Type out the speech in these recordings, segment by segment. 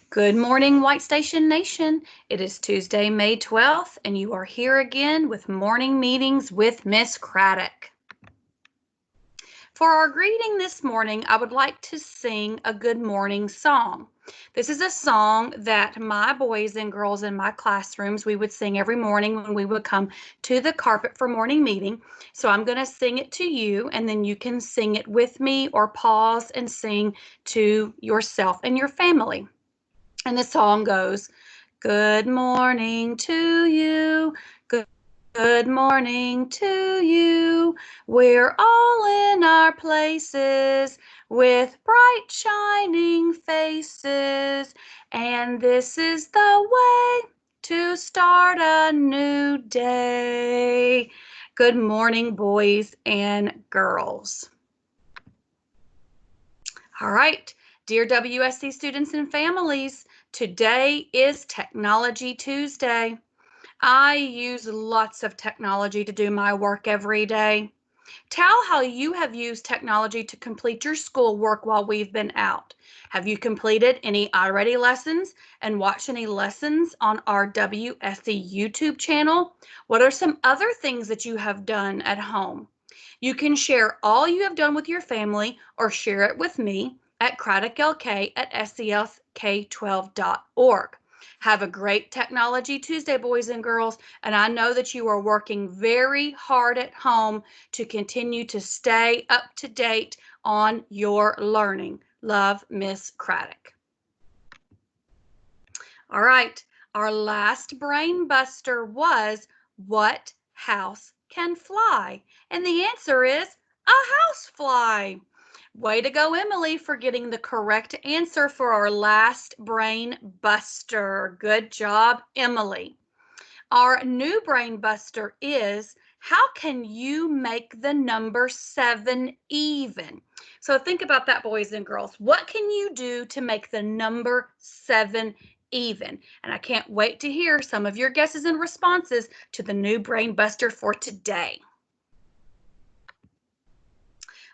Good morning, White Station Nation. It is Tuesday, May 12th, and you are here again with Morning Meetings with Miss Craddock. For our greeting this morning, I would like to sing a good morning song. This is a song that my boys and girls in my classrooms, we would sing every morning when we would come to the carpet for morning meeting. So I'm going to sing it to you, and then you can sing it with me or pause and sing to yourself and your family. And the song goes, good morning to you, good morning to you. We're all in our places with bright shining faces. And this is the way to start a new day. Good morning, boys and girls. All right, dear WSC students and families, today is Technology Tuesday. I use lots of technology to do my work every day. Tell how you have used technology to complete your schoolwork while we've been out. Have you completed any iReady lessons and watched any lessons on our WSC YouTube channel? What are some other things that you have done at home? You can share all you have done with your family or share it with me at craddock@selk12.org. Have a great Technology Tuesday, boys and girls, and I know that you are working very hard at home to continue to stay up to date on your learning. Love, Miss Craddock. All right, our last brain buster was, what house can fly? And the answer is a housefly. Way to go, Emily, for getting the correct answer for our last brain buster. Good job, Emily. Our new brain buster is, how can you make the number 7 even? So think about that, boys and girls. What can you do to make the number 7 even? And I can't wait to hear some of your guesses and responses to the new brain buster for today.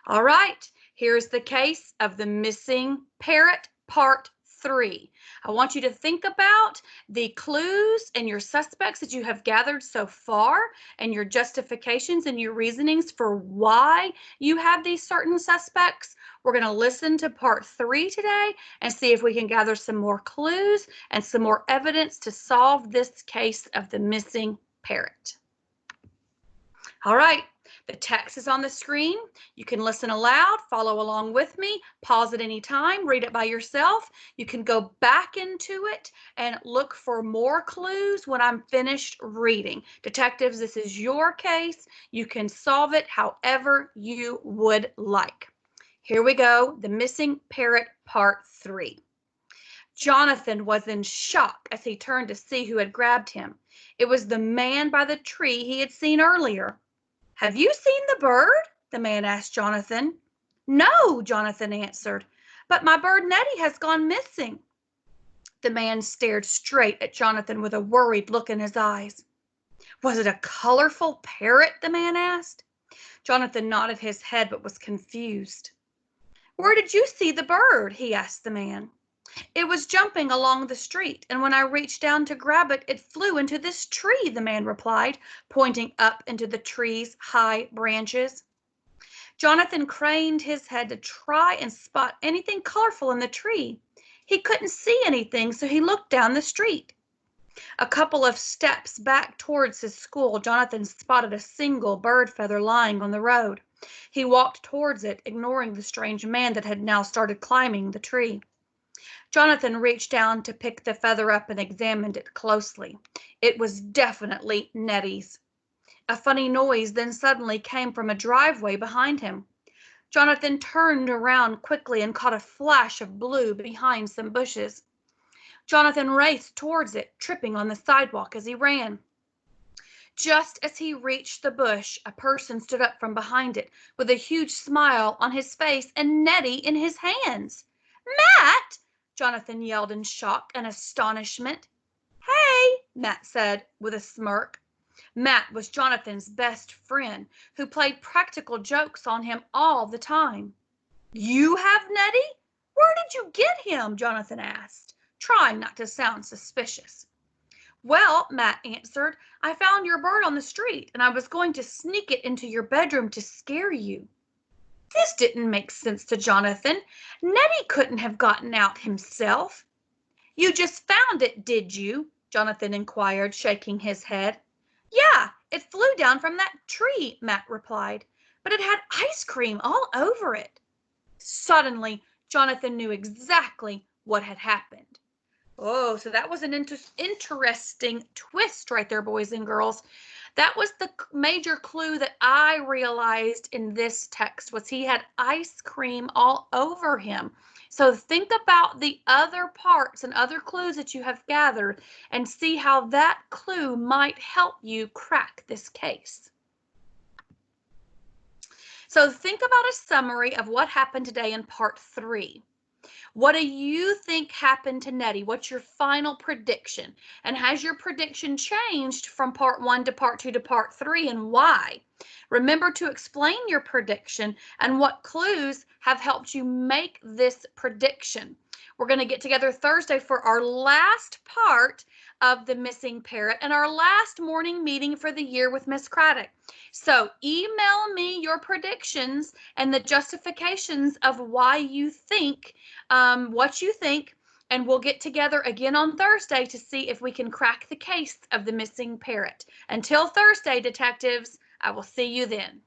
All right, here's the case of the missing parrot, part 3. I want you to think about the clues and your suspects that you have gathered so far and your justifications and your reasonings for why you have these certain suspects. We're going to listen to part 3 today and see if we can gather some more clues and some more evidence to solve this case of the missing parrot. All right. The text is on the screen. You can listen aloud, follow along with me, pause at any time, read it by yourself. You can go back into it and look for more clues when I'm finished reading. Detectives, this is your case. You can solve it however you would like. Here we go, the missing parrot, part 3. Jonathan was in shock as he turned to see who had grabbed him. It was the man by the tree he had seen earlier. Have you seen the bird? The man asked Jonathan. No, Jonathan answered, but my bird Nettie has gone missing. The man stared straight at Jonathan with a worried look in his eyes. Was it a colorful parrot? The man asked. Jonathan nodded his head but was confused. Where did you see the bird? He asked the man. It was jumping along the street, and when I reached down to grab it, it flew into this tree, the man replied, pointing up into the tree's high branches. Jonathan craned his head to try and spot anything colorful in the tree. He couldn't see anything, so he looked down the street. A couple of steps back towards his school, Jonathan spotted a single bird feather lying on the road. He walked towards it, ignoring the strange man that had now started climbing the tree. Jonathan reached down to pick the feather up and examined it closely. It was definitely Nettie's. A funny noise then suddenly came from a driveway behind him. Jonathan turned around quickly and caught a flash of blue behind some bushes. Jonathan raced towards it, tripping on the sidewalk as he ran. Just as he reached the bush, a person stood up from behind it with a huge smile on his face and Nettie in his hands. Matt! Jonathan yelled in shock and astonishment. Hey, Matt said with a smirk. Matt was Jonathan's best friend, who played practical jokes on him all the time. You have Nettie? Where did you get him? Jonathan asked, trying not to sound suspicious. Well, Matt answered, I found your bird on the street and I was going to sneak it into your bedroom to scare you. This didn't make sense to Jonathan. Nettie couldn't have gotten out himself. You just found it, did you? Jonathan inquired, shaking his head. Yeah, it flew down from that tree, Matt replied, but it had ice cream all over it. Suddenly, Jonathan knew exactly what had happened. Oh, so that was an interesting twist right there, boys and girls. That was the major clue that I realized in this text was he had ice cream all over him. So think about the other parts and other clues that you have gathered and see how that clue might help you crack this case. So think about a summary of what happened today in part 3. What do you think happened to Nettie? What's your final prediction? And has your prediction changed from part 1 to part 2 to part 3, and why? Remember to explain your prediction and what clues have helped you make this prediction. We're going to get together Thursday for our last part of the Missing Parrot and our last morning meeting for the year with Miss Craddock. So email me your predictions and the justifications of why you think what you think, and we'll get together again on Thursday to see if we can crack the case of the missing parrot. Until Thursday, detectives, I will see you then.